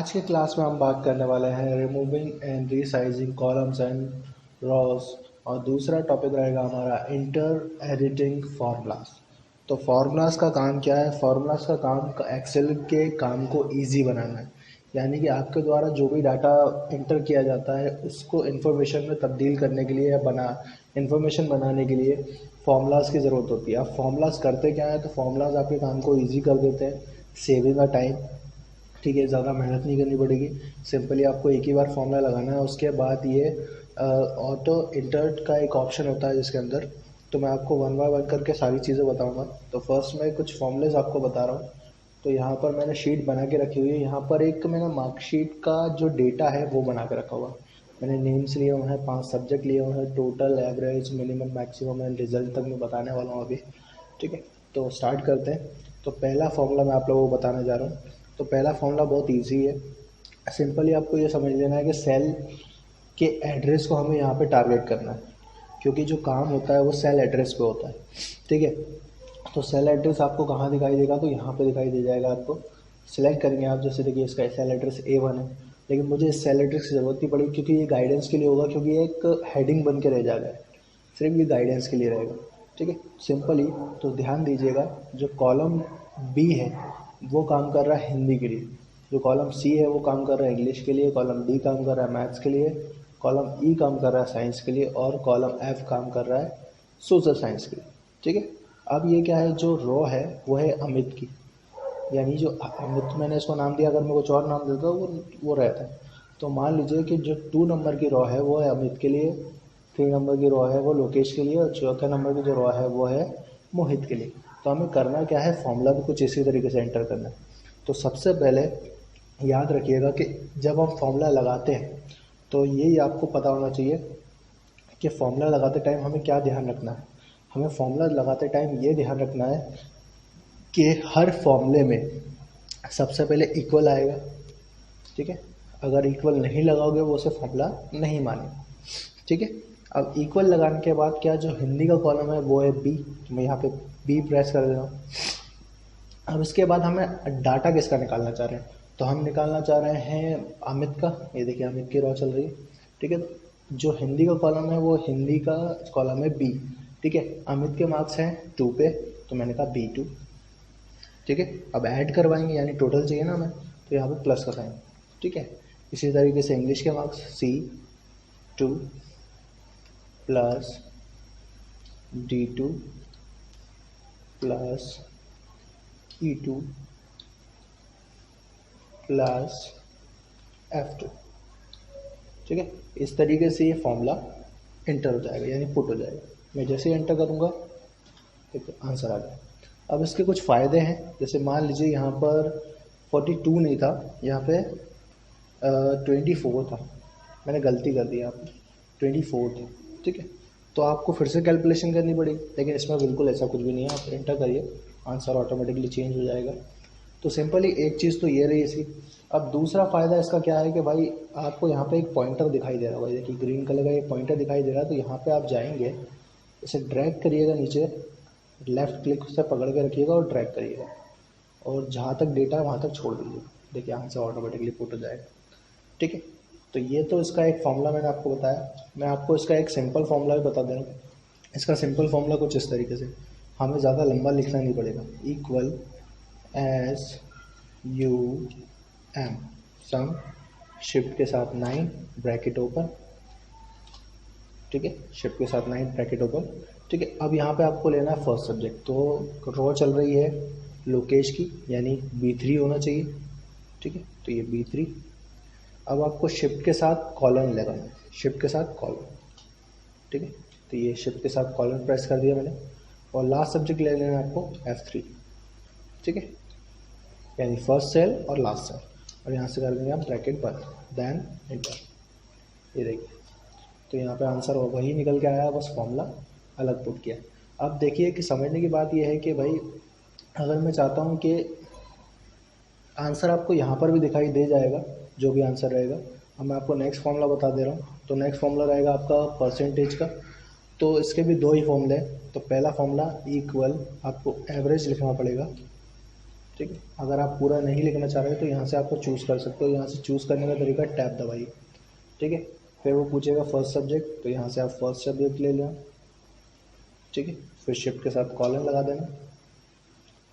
आज के क्लास में हम बात करने वाले हैं removing and resizing columns and Ross. और दूसरा टॉपिक रहेगा हमारा इंटर एडिटिंग फार्मूलाज। तो फार्मूलाज का काम क्या है? फार्मूलाज का काम एक्सेल के काम को इजी बनाना है, यानी कि आपके द्वारा जो भी डाटा इंटर किया जाता है उसको इन्फॉर्मेशन में तब्दील करने के लिए या इन्फॉर्मेशन बनाने के लिए फार्मूलाज की ज़रूरत होती है। अब फार्मूलाज करते क्या है? तो फार्मूलाज आपके काम को ईजी कर देते हैं, सेविंग अ टाइम। ठीक है, ज़्यादा मेहनत नहीं करनी पड़ेगी, सिंपली आपको एक ही बार फॉर्मूला लगाना है। उसके बाद ये ऑटो इंटर्ट का एक ऑप्शन होता है जिसके अंदर, तो मैं आपको वन बाय वन करके सारी चीज़ें बताऊंगा। तो फर्स्ट मैं कुछ फॉर्मूलेज आपको बता रहा हूँ। तो यहाँ पर मैंने शीट बना के रखी हुई है। यहाँ पर एक मैंने मार्कशीट का जो डेटा है वो बना के रखा हुआ है। मैंने नेम्स लिए हुए हैं, 5 सब्जेक्ट लिए हुए हैं, total, average, minimum, maximum and result तक मैं बताने वाला हूँ अभी। ठीक है, तो स्टार्ट करते हैं। तो पहला फॉर्मूला मैं आप लोगों को बताने जा रहा हूँ। तो पहला फॉर्मूला बहुत इजी है। सिंपली आपको ये समझ लेना है कि सेल के एड्रेस को हमें यहाँ पे टारगेट करना है, क्योंकि जो काम होता है वो सेल एड्रेस पे होता है। ठीक है, तो सेल एड्रेस आपको कहाँ दिखाई देगा? तो यहाँ पे दिखाई दे जाएगा आपको। सिलेक्ट करेंगे आप, जैसे देखिए इसका सेल एड्रेस A1 है, लेकिन मुझे इस सेल एड्रेस की ज़रूरत नहीं पड़ी क्योंकि ये गाइडेंस के लिए होगा, क्योंकि ये एक हेडिंग बन के रह जाएगा, सिर्फ ये गाइडेंस के लिए रहेगा। ठीक है, सिंपली तो ध्यान दीजिएगा, जो कॉलम बी है वो काम कर रहा है हिंदी के लिए, जो कॉलम सी है वो काम कर रहा है इंग्लिश के लिए, कॉलम डी काम कर रहा है मैथ्स के लिए, कॉलम ई काम कर रहा है साइंस के लिए, और कॉलम एफ काम कर रहा है सोशल साइंस के लिए। ठीक है, अब ये क्या है, जो रो है वो है अमित की, यानी जो अमित मैंने इसको नाम दिया, अगर मैं कुछ और नाम देता वो रहता है। तो मान लीजिए कि जो 2 नंबर की रो है वो है अमित के लिए, 3 नंबर की रो है वो लोकेश के लिए, और चौथे नंबर की जो रो है वो है मोहित के लिए। तो हमें करना क्या है, फॉर्मूला भी कुछ इसी तरीके से एंटर करना है। तो सबसे पहले याद रखिएगा कि जब हम फॉर्मूला लगाते हैं तो यही आपको पता होना चाहिए कि फॉर्मूला लगाते टाइम हमें क्या ध्यान रखना है। हमें फॉर्मूला लगाते टाइम ये ध्यान रखना है कि हर फॉर्मूले में सबसे पहले इक्वल आएगा। ठीक है, अगर इक्वल नहीं लगाओगे वो उसे फॉर्मूला नहीं मानेगा। ठीक है, अब इक्वल लगाने के बाद क्या, जो हिंदी का कॉलम है वो है बी, तो मैं यहाँ पे बी प्रेस कर देता हूँ। अब इसके बाद हमें डाटा किसका निकालना चाह रहे हैं? तो हम निकालना चाह रहे हैं अमित का। ये देखिए अमित की रो चल रही है। ठीक है, जो हिंदी का कॉलम है वो हिंदी का कॉलम है बी। ठीक है, अमित के मार्क्स हैं 2 पे, तो मैंने कहा B2। ठीक है, अब ऐड करवाएंगे यानी टोटल चाहिए ना हमें, तो यहाँ पे प्लस कराएंगे। ठीक है, इसी तरीके से इंग्लिश के marks C2 plus D2 plus E2 plus F2। ठीक है, इस तरीके से ये फॉर्मूला इंटर हो जाएगा, यानी पुट हो जाएगा। मैं जैसे ही एंटर करूँगा ठीक है आंसर आ गया। अब इसके कुछ फ़ायदे हैं, जैसे मान लीजिए यहाँ पर 42 नहीं था, यहाँ पे 24 था, मैंने गलती कर दी यहाँ पर, 24 था। ठीक है, तो आपको फिर से कैलकुलेशन करनी पड़ेगी, लेकिन इसमें बिल्कुल ऐसा कुछ भी नहीं है। आप एंटर करिए, आंसर ऑटोमेटिकली चेंज हो जाएगा। तो सिंपली एक चीज़ तो ये रही इसकी। अब दूसरा फ़ायदा इसका क्या है कि भाई आपको यहाँ पे एक पॉइंटर दिखाई दे रहा है, देखिए ग्रीन कलर का एक पॉइंटर दिखाई दे रहा है। तो यहाँ पे आप जाएंगे, इसे ड्रैग करिएगा नीचे, लेफ़्ट क्लिक से पकड़ के रखिएगा और ड्रैग करिएगा, और जहाँ तक डेटा है वहाँ तक छोड़ दीजिए। देखिए आंसर ऑटोमेटिकली पुट हो जाएगा। ठीक है, तो ये तो इसका एक फॉर्मूला मैंने आपको बताया। मैं आपको इसका एक सिंपल फॉर्मूला भी बता दे रहा हूँ। इसका सिंपल फॉर्मूला कुछ इस तरीके से, हमें ज़्यादा लंबा लिखना नहीं पड़ेगा। इक्वल एस यू एम सम, शिफ्ट के साथ 9 ब्रैकेट ओपन। ठीक है, शिफ्ट के साथ 9 ब्रैकेट ओपन। ठीक है, अब यहाँ पे आपको लेना है फर्स्ट सब्जेक्ट। तो रो चल रही है लोकेश की, यानी B3 होना चाहिए। ठीक है, तो ये B3। अब आपको शिफ्ट के साथ कॉलन लगाना है, शिफ्ट के साथ कॉलन। ठीक है, तो ये शिफ्ट के साथ कॉलन प्रेस कर दिया मैंने, और लास्ट सब्जेक्ट ले लेना है आपको F3। ठीक है, यानी फर्स्ट सेल और लास्ट सेल, और यहाँ से कर देंगे आप ब्रैकेट बंद, देन एंटर। ये देखिए, तो यहाँ पे आंसर वही निकल के आया, बस फॉर्मूला अलग पुट किया। अब देखिए कि समझने की बात यह है कि भाई अगर मैं चाहता हूँ कि आंसर आपको यहाँ पर भी दिखाई दे जाएगा, जो भी आंसर रहेगा। अब मैं आपको नेक्स्ट फॉर्मूला बता दे रहा हूँ। तो नेक्स्ट फॉर्मूला रहेगा आपका परसेंटेज का। तो इसके भी 2 ही फॉर्मूले हैं। तो पहला फॉर्मूला इक्वल, आपको एवरेज लिखना पड़ेगा, ठीक है। अगर आप पूरा नहीं लिखना चाह रहे तो यहाँ से आपको चूज़ कर सकते हो, यहाँ से चूज़ करने का तरीका टैब दबाइए। ठीक है। फिर वो पूछेगा फर्स्ट सब्जेक्ट, तो यहाँ से आप फर्स्ट सब्जेक्ट ले लें। ठीक है। फिर शिफ्ट के साथ कॉलन लगा देना।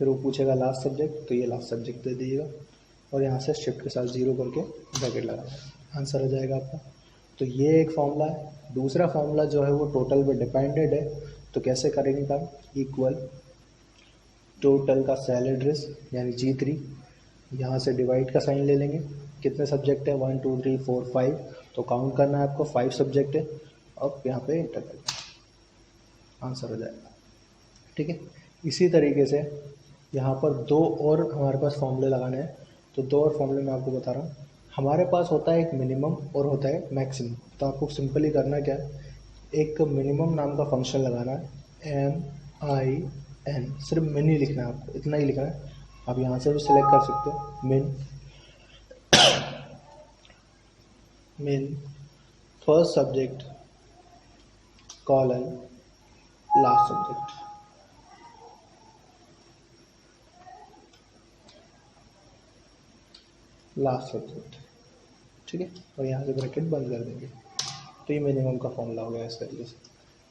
फिर वो पूछेगा लास्ट सब्जेक्ट, तो ये लास्ट सब्जेक्ट दे दीजिएगा और यहाँ से शिफ्ट के साथ 0 करके ब्रैकेट लगाना, आंसर हो जाएगा आपका। तो ये एक फॉर्मूला है। दूसरा फॉर्मूला जो है वो टोटल पे डिपेंडेड है, तो कैसे करेंगे काम, इक्वल टोटल का सेल एड्रेस यानी G3, यहाँ से डिवाइड का साइन ले लेंगे। कितने सब्जेक्ट है, 1 2 3 4 5, तो काउंट करना है आपको, 5 सब्जेक्ट है। अब यहाँ पे इंटर करना, आंसर हो जाएगा। ठीक है। इसी तरीके से यहाँ पर दो और हमारे पास फॉर्मूले लगाने हैं, तो दो और फॉर्मूले मैं आपको बता रहा हूँ। हमारे पास होता है एक मिनिमम और होता है मैक्सिमम। तो आपको सिंपली करना क्या है, एक मिनिमम नाम का फंक्शन लगाना है, MIN, सिर्फ मिन ही लिखना है आपको, इतना ही लिखना है। आप यहाँ से भी सिलेक्ट कर सकते हो, मिन first subject colon last subject. Last subject. ठीक है। और यहाँ से ब्रैकेट बंद कर देंगे। तो ये मिनिमम का फॉर्मूला हो गया इस तरीके से।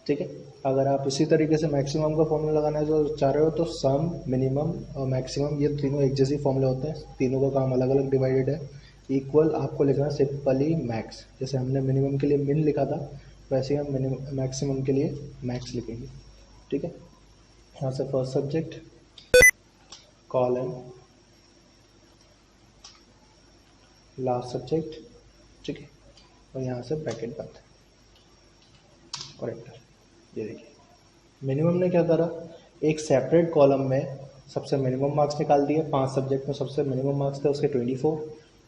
ठीक है। अगर आप इसी तरीके से मैक्सिमम का फॉर्मूला लगाना है जो चाह रहे हो, तो सम, मिनिमम और मैक्सिमम ये तीनों एक जैसे फॉर्मूले होते हैं, तीनों का काम अलग अलग डिवाइडेड है। इक्वल आपको लिखना है सिंपली मैक्स, जैसे हमने मिनिमम के लिए मिन लिखा था वैसे ही हम मिनिमम मैक्सिमम के लिए मैक्स लिखेंगे। ठीक है। यहाँ से first subject colon last subject. ठीक है। और यहाँ से ब्रैकेट बंद और एंटर। ये देखिए मिनिमम ने क्या करा, एक सेपरेट कॉलम में सबसे मिनिमम मार्क्स निकाल दिए। 5 सब्जेक्ट में सबसे मिनिमम मार्क्स थे उसके 24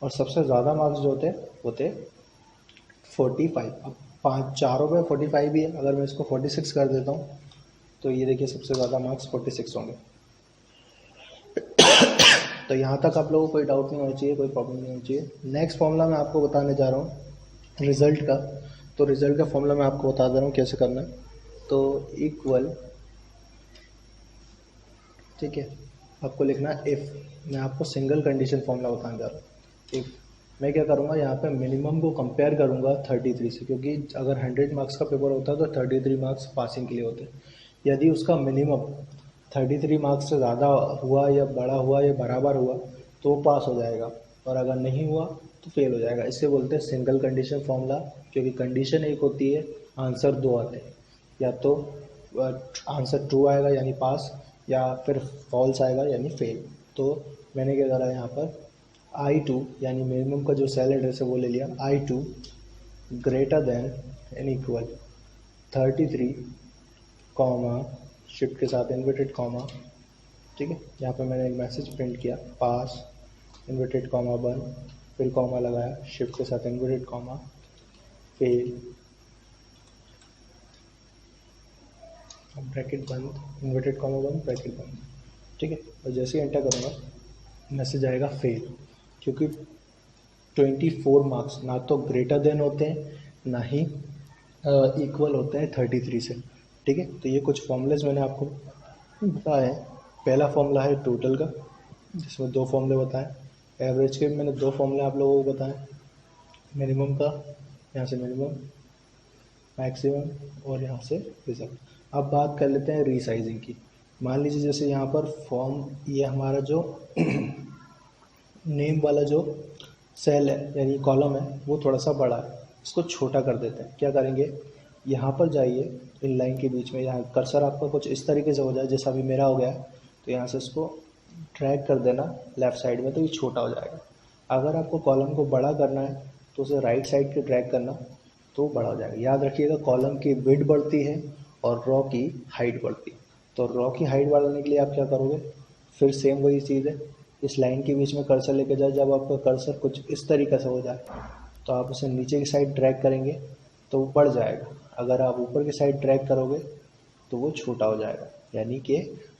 और सबसे ज़्यादा मार्क्स जो होते वो थे 45। अब 5 चारों में 45 ही है, अगर मैं इसको 46 कर देता हूँ तो ये देखिए सबसे ज़्यादा मार्क्स 46 होंगे। तो यहाँ तक आप लोगों को कोई डाउट नहीं होना चाहिए, कोई प्रॉब्लम नहीं होनी चाहिए। नेक्स्ट फॉर्मूला मैं आपको बताने जा रहा हूँ रिजल्ट का। तो रिजल्ट का फॉर्मूला मैं आपको बता दे रहा हूँ कैसे करना है। तो इक्वल, ठीक है, आपको लिखना है इफ़। मैं आपको सिंगल कंडीशन फॉर्मूला बताने जा रहा हूँ। इफ़ मैं क्या करूँगा, यहाँ पे मिनिमम को कंपेयर करूँगा 33 से, क्योंकि अगर 100 मार्क्स का पेपर होता है तो 33 मार्क्स पासिंग के लिए होते हैं। यदि उसका मिनिमम 33 मार्क्स से ज़्यादा हुआ या बड़ा हुआ या बराबर हुआ तो वो पास हो जाएगा, और अगर नहीं हुआ तो फेल हो जाएगा। इससे बोलते हैं सिंगल कंडीशन फॉर्मूला, क्योंकि कंडीशन एक होती है, आंसर दो आते हैं। या तो आंसर ट्रू आएगा यानी पास, या फिर फॉल्स आएगा यानी फेल। तो मैंने क्या करा यहाँ पर I2 यानी मिनिमम का जो सेल एड्रेस है वो ले लिया। I2 greater than and equal 33 comma shift के साथ इन्वर्टेड कॉमा। ठीक है। यहाँ पे मैंने एक मैसेज प्रिंट किया, पास इन्वर्टेड कॉमा बंद, फिर कॉमा लगाया, शिफ्ट के साथ इन्वर्टेड कॉमा, फेल, ब्रैकेट बंद, इन्वर्टेड कॉमा बंद, ब्रैकेट बंद। ठीक है। और जैसे ही एंटर करूँगा मैसेज आएगा फेल, क्योंकि 24 मार्क्स ना तो ग्रेटर देन होते हैं ना ही इक्वल होते हैं 33 से। ठीक है। तो ये कुछ फॉर्मूलेज मैंने आपको बताए हैं। पहला फॉर्मूला है टोटल का, जिसमें 2 फॉर्मूले बताए। एवरेज के मैंने 2 फॉर्मूले आप लोगों को बताए, मिनिमम का, यहाँ से मिनिमम, मैक्सिमम, और यहाँ से रिजल्ट। अब बात कर लेते हैं रीसाइजिंग की। मान लीजिए जैसे यहाँ पर फॉर्म, ये हमारा जो नेम वाला जो सेल है यानी कॉलम है वो थोड़ा सा बड़ा है, इसको छोटा कर देते हैं। क्या करेंगे, यहाँ पर जाइए, इन लाइन के बीच में, यहाँ कर्सर आपका कुछ इस तरीके से हो जाए जैसा अभी मेरा हो गया है, तो यहाँ से इसको ड्रैग कर देना लेफ़्ट साइड में, तो ये छोटा हो जाएगा। अगर आपको कॉलम को बड़ा करना है तो उसे राइट साइड के ड्रैग करना, तो बड़ा हो जाएगा। याद रखिएगा कॉलम की विड्थ बढ़ती है और रॉ की हाइट बढ़ती है। तो रॉ की हाइट बढ़ाने के लिए आप क्या करोगे, फिर सेम वही चीज़ है, इस लाइन के बीच में कर्सर लेके जाए, जब आपका कर्सर कुछ इस तरीके से हो जाए तो आप उसे नीचे की साइड ड्रैग करेंगे तो वो बढ़ जाएगा। अगर आप ऊपर की साइड ड्रैग करोगे तो वो छोटा हो जाएगा, यानी कि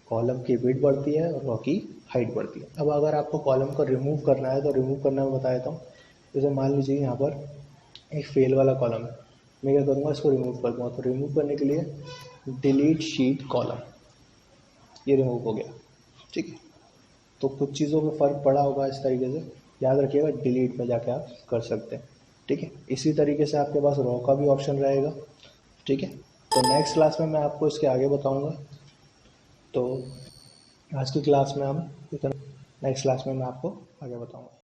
कॉलम की विड्थ बढ़ती है और रॉ की हाइट बढ़ती है। अब अगर आपको कॉलम को रिमूव करना है तो रिमूव करना मैं बता देता हूँ। जैसे मान लीजिए यहाँ पर एक फेल वाला कॉलम है, मैं क्या करूँगा, इसको रिमूव कर दूँगा। तो रिमूव करने के लिए डिलीट शीट कॉलम, ये रिमूव हो गया। ठीक है। तो कुछ चीज़ों में फ़र्क पड़ा होगा इस तरीके से, याद रखिएगा डिलीट में जाके आप कर सकते हैं। ठीक है, इसी तरीके से आपके पास रॉ का भी ऑप्शन रहेगा। ठीक है, तो नेक्स्ट क्लास में मैं आपको इसके आगे बताऊंगा। तो आज की क्लास में हम इतना, नेक्स्ट क्लास में मैं आपको आगे बताऊंगा।